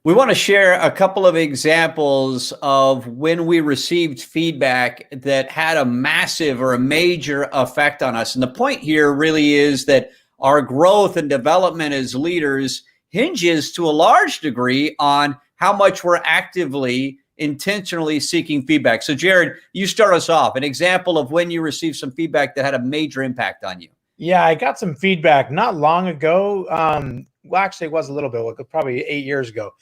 We want to share a couple of examples of when we received feedback that had a massive or a major effect on us. And the point here really is that our growth and development as leaders hinges to a large degree on how much we're actively, intentionally seeking feedback. So, Jared, you start us off. An example of when you received some feedback that had a major impact on you. Yeah, I got some feedback not long ago. Well, actually, it was a little bit, probably 8 years ago.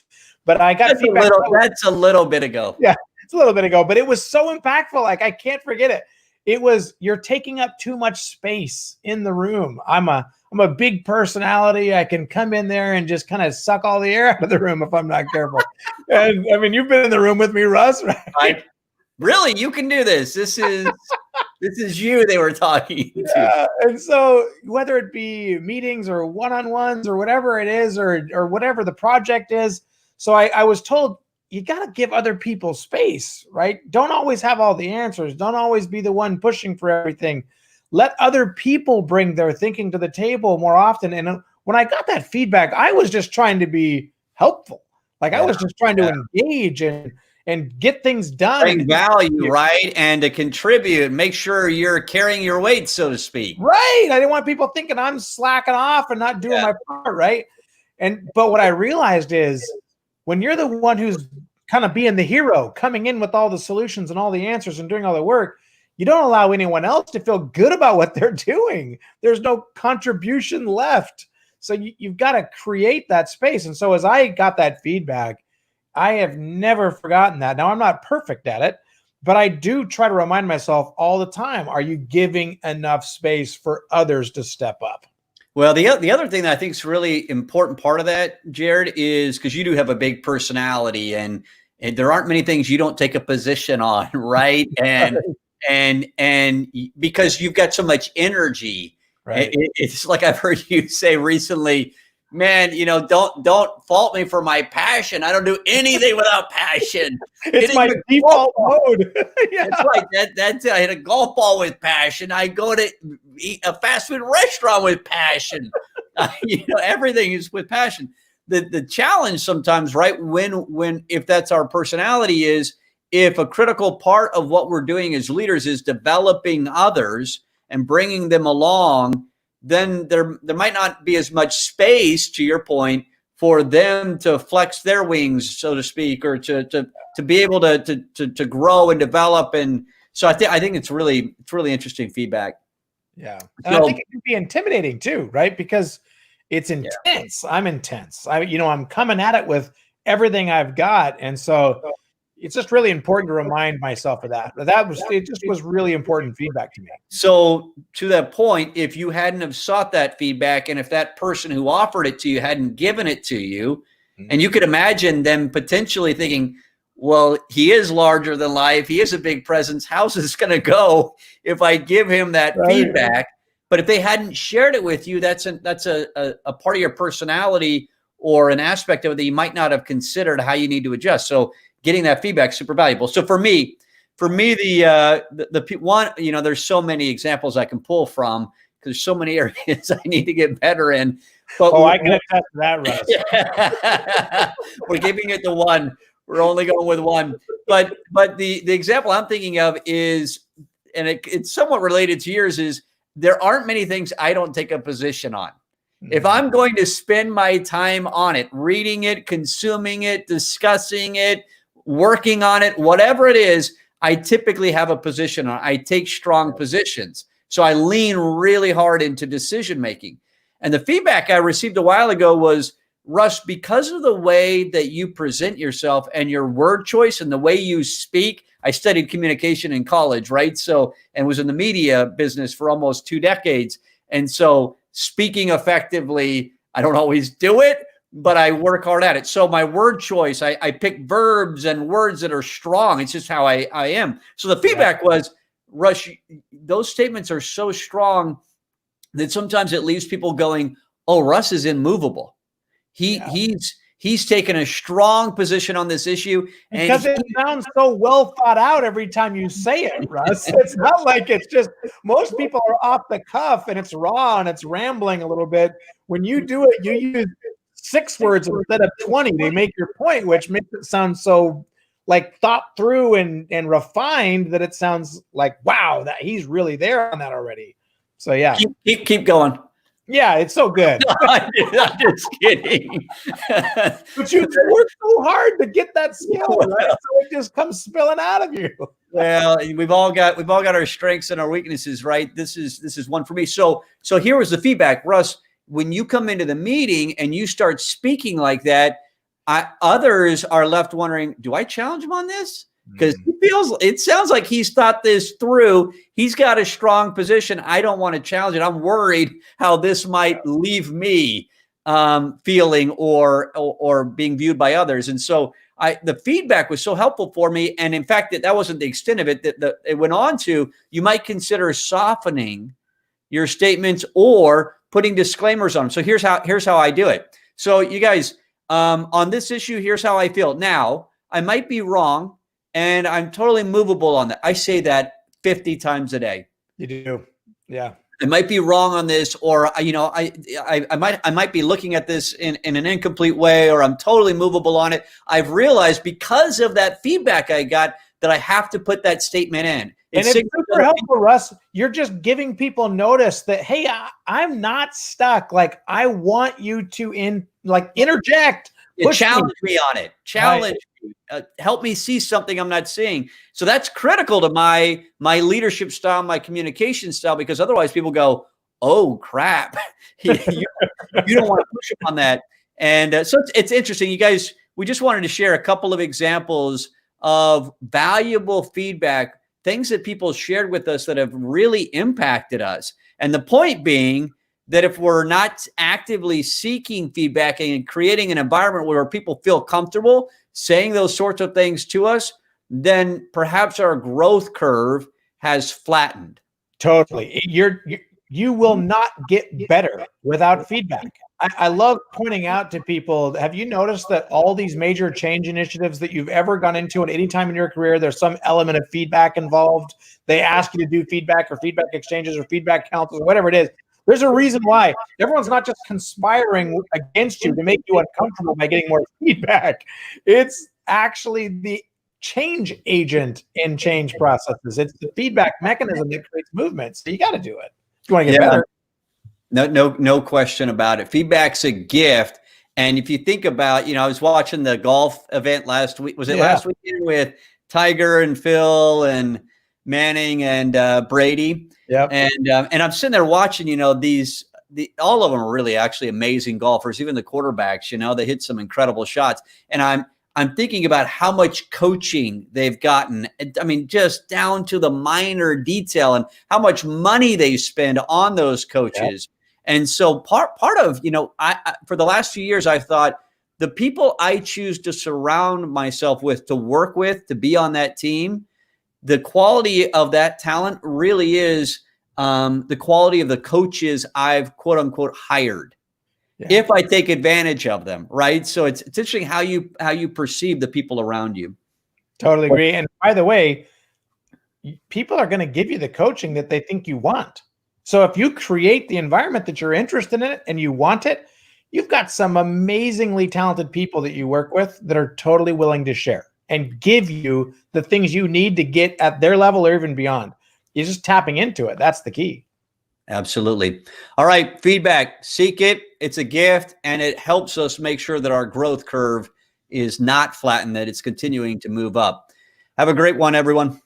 But I got feedback. That's a little bit ago. Yeah, it's a little bit ago, but it was so impactful. Like, I can't forget it. It was, you're taking up too much space in the room. I'm a big personality. I can come in there and just kind of suck all the air out of the room if I'm not careful. And I mean, you've been in the room with me, Russ, right? Really, you can do this. This is you they were talking to. And so whether it be meetings or one-on-ones or whatever it is, or whatever the project is. So I was told, you got to give other people space, right? Don't always have all the answers. Don't always be the one pushing for everything. Let other people bring their thinking to the table more often. And when I got that feedback, I was just trying to be helpful. Like, I was just trying to engage and get things done. Bring value, right? And to contribute, make sure you're carrying your weight, so to speak. Right. I didn't want people thinking I'm slacking off and not doing my part, right? But what I realized is, when you're the one who's kind of being the hero, coming in with all the solutions and all the answers and doing all the work, you don't allow anyone else to feel good about what they're doing. There's no contribution left. So you've got to create that space. And so as I got that feedback, I have never forgotten that. Now, I'm not perfect at it, but I do try to remind myself all the time, are you giving enough space for others to step up? Well, the other thing that I think is really important part of that, Jared, is because you do have a big personality, and there aren't many things you don't take a position on, right? And because you've got so much energy, right? It's like I've heard you say recently, man, don't fault me for my passion. I don't do anything without passion. It's my default mode. That's right. That's I hit a golf ball with passion. I go to eat a fast food restaurant with passion. Everything is with passion. The challenge sometimes, right? When if that's our personality, is if a critical part of what we're doing as leaders is developing others and bringing them along, then there might not be as much space, to your point, for them to flex their wings, so to speak, or to be able to grow and develop. And so I think it's really interesting feedback. Yeah. And I think it can be intimidating too, right? Because it's intense. Yeah. I'm intense. I'm coming at it with everything I've got. And so it's just really important to remind myself of that. It just was really important feedback to me. So to that point, if you hadn't have sought that feedback, and if that person who offered it to you hadn't given it to you, and you could imagine them potentially thinking, well, he is larger than life, he is a big presence, how's this going to go if I give him that feedback? But if they hadn't shared it with you, that's a part of your personality or an aspect of it that you might not have considered how you need to adjust. So getting that feedback is super valuable. So for me, the one, there's so many examples I can pull from because there's so many areas I need to get better in. But I can attest to that, Russ. We're giving it to one. We're only going with one. But the example I'm thinking of is, and it's somewhat related to yours, is there aren't many things I don't take a position on. If I'm going to spend my time on it, reading it, consuming it, discussing it, working on it, whatever it is, I typically have a position on. I take strong positions. So I lean really hard into decision making. And the feedback I received a while ago was, Russ, because of the way that you present yourself and your word choice and the way you speak, I studied communication in college, right? So, and was in the media business for almost 2 decades. And so speaking effectively, I don't always do it, but I work hard at it. So my word choice, I pick verbs and words that are strong. It's just how I am. So the feedback was, Russ, those statements are so strong that sometimes it leaves people going, oh, Russ is immovable. He's taken a strong position on this issue. Because it sounds so well thought out every time you say it, Russ. It's not like it's just, most people are off the cuff and it's raw and it's rambling a little bit. When you do it, you use 6 words instead of 20. They make your point, which makes it sound so like thought through and refined that it sounds like, wow, that he's really there on that already. So yeah, keep going. Yeah, it's so good. No, I'm just kidding. But you work so hard to get that skill, right? So it just comes spilling out of you. Well, we've all got our strengths and our weaknesses, right? This is one for me. So here was the feedback, Russ. When you come into the meeting and you start speaking like that, others are left wondering, do I challenge him on this? Because it sounds like he's thought this through. He's got a strong position. I don't want to challenge it. I'm worried how this might leave me feeling or being viewed by others. And so the feedback was so helpful for me. And in fact, that wasn't the extent of it. That it went on to, you might consider softening your statements or putting disclaimers on them. So here's how I do it. So you guys, on this issue, here's how I feel. Now, I might be wrong. And I'm totally movable on that. I say that 50 times a day. You do. Yeah. I might be wrong on this, or, I might be looking at this in an incomplete way, or I'm totally movable on it. I've realized because of that feedback I got that I have to put that statement in. It's super helpful, Russ. You're just giving people notice that, hey, I'm not stuck. Like, I want you to interject. Challenge me on it. Challenge me. Help me see something I'm not seeing. So that's critical to my leadership style, my communication style, because otherwise people go, oh, crap. you don't want to push them on that. And so it's interesting. You guys, we just wanted to share a couple of examples of valuable feedback, things that people shared with us that have really impacted us. And the point being, that if we're not actively seeking feedback and creating an environment where people feel comfortable saying those sorts of things to us, then perhaps our growth curve has flattened. Totally. You will not get better without feedback. I love pointing out to people, have you noticed that all these major change initiatives that you've ever gone into at any time in your career, there's some element of feedback involved. They ask you to do feedback or feedback exchanges or feedback councils, whatever it is. There's a reason why. Everyone's not just conspiring against you to make you uncomfortable by getting more feedback. It's actually the change agent in change processes. It's the feedback mechanism that creates movement. So you got to do it if you want to get better. No question about it. Feedback's a gift. And if you think about, I was watching the golf event last week. Was it last weekend with Tiger and Phil and Manning and Brady? Yep. And I'm sitting there watching, all of them are really actually amazing golfers, even the quarterbacks, they hit some incredible shots. And I'm thinking about how much coaching they've gotten. I mean, just down to the minor detail and how much money they spend on those coaches. Yep. And so part of, I for the last few years, I've thought the people I choose to surround myself with, to work with, to be on that team, the quality of that talent really is the quality of the coaches I've quote unquote hired. Yeah. If I take advantage of them, right? So it's interesting how you perceive the people around you. Totally agree. And by the way, people are going to give you the coaching that they think you want. So if you create the environment that you're interested in it and you want it, you've got some amazingly talented people that you work with that are totally willing to share and give you the things you need to get at their level or even beyond. You're just tapping into it. That's the key. Absolutely. All right. Feedback, seek it. It's a gift, and it helps us make sure that our growth curve is not flattened, that it's continuing to move up. Have a great one, everyone.